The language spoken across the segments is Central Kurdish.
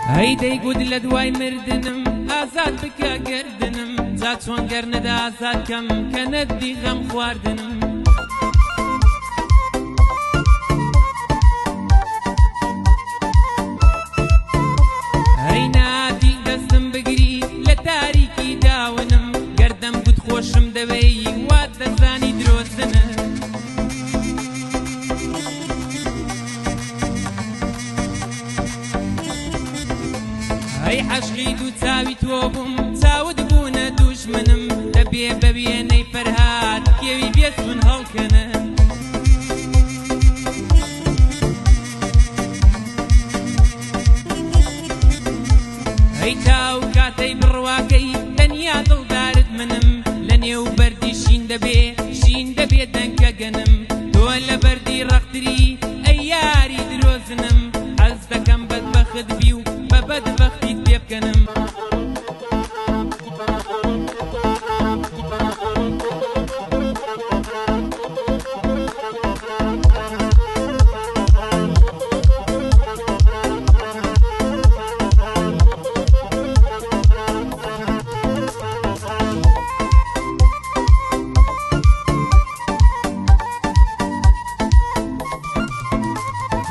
هيدي قود لدواي مردنم آزاد بكا قردنم زاد شوان قرند آزاد كم كندي غم خواردنم هي نادي دستم بقري لتاريكي داونم قردم قد خوشم دوي واد دزاني دروزنم هي حشغيد وتاوي توبم تاود بونا دوشمنم دبي ببيني فرهاد كيوي بيت من هالكنم هي تاو كاتي برواكي دنيا دل دارد منم لنيو بردي شين دبي دنكا جنم دولا بردي رختري اياري دروزنم حزدكم بدبخد بيو ببدبختي تبكنم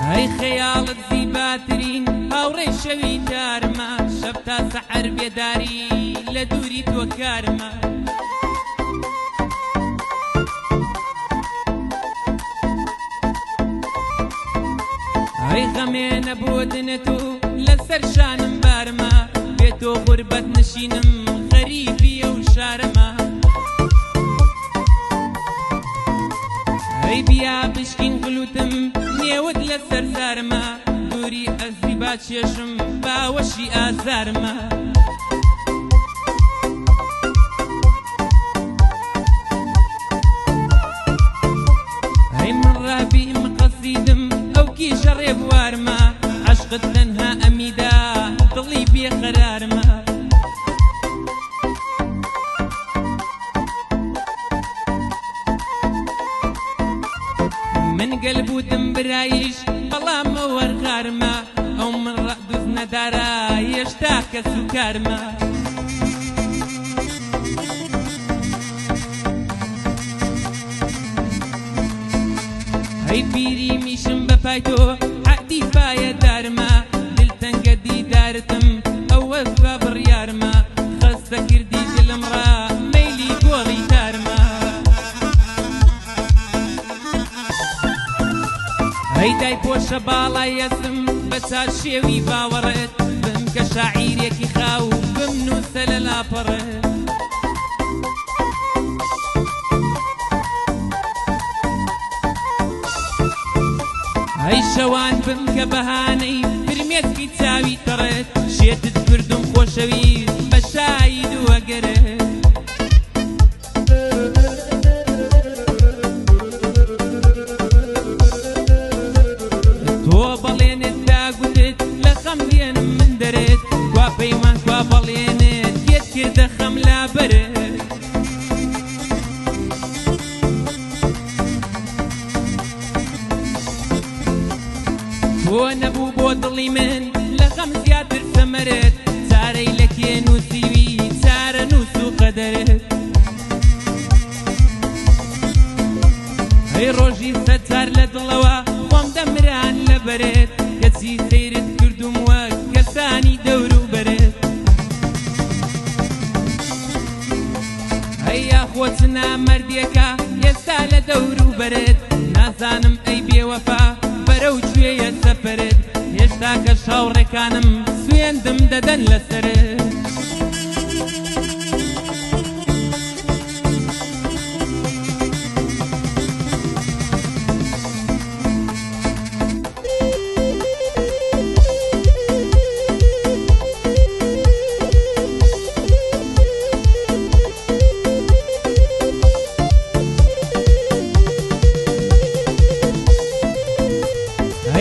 هاي خيالت زيباترين هاوري شوي دارما شبتا سحر بيداري لدوري توكارما هاي غمين بودنتو لسر شانم بارما بيتو غربت نشينم غريبي وشارما هاي بيا بشكين قلوتم نيود لسر زارما دوري أزيبات شيشم باوشي آزارما هاي من رابي مقصيدم أو كي شريب وارما عشقت لنها أميدا ضلي بي قرارما من قلبو تنبرايش بلام ورغارما او من رأدوز ندارا يشتاك سكارما هاي بيري ميشم بفايتو عقدي فايا دارما دلتن قدي دارتم او وفا بريارما خاصة كردي المرا ميلي قولي دارما هيداي بوشة بالا يسم بسار شيوي باورت بم كشاعير يكي خاو بمنو سللا برت هاي شوان بم كبهاني برميت في تساوي ترت شيتت بردم خوشوي بشايد وقرت خملين من درت وبيمان وبلين يذكر دخم لا برد ونبو بوضلي من لخم زيادر ثمرت ساري لك ينوسيوي سار نوسو قدرت هاي روجي ستار لدلوا وام دمران لبرت كسي سيرت كردم وكساني دورو برد هيا خوتنا مرديكا يستال دورو برد نازانم اي بي وفا برو جوية سفرد يشتاك شاوري كانم سوين دم ددن لسرد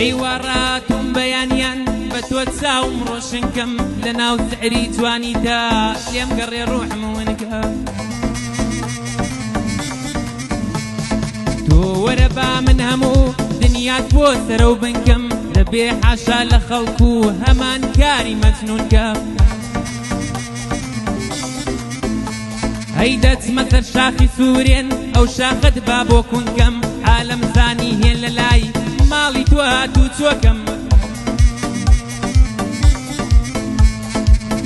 هەیوەڕاتم بەیانیان بە تۆ چاوم ڕۆشنکەم لە ناو سحری جوانیدا لێم گەڕێ ڕوحم ونکە تۆ وەرە با من هەموو دنیات بۆ سەرە و بنکەم دەبێ حاشا لە خەڵکو هەمان کاری مەجنونکە هەی دەچمە سەر شاخی سوورێن ئەو شاخت با بۆ کونکەم عالەم زانی هێن لە لای ماڵی تۆ هاتوو چۆکەم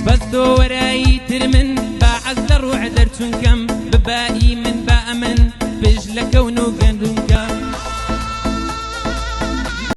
بەس تۆ وەرایی تر من با عەز لە ڕوح دەرچونکەم ببایی من با ئەمن بژ لە کەون و گەندونکە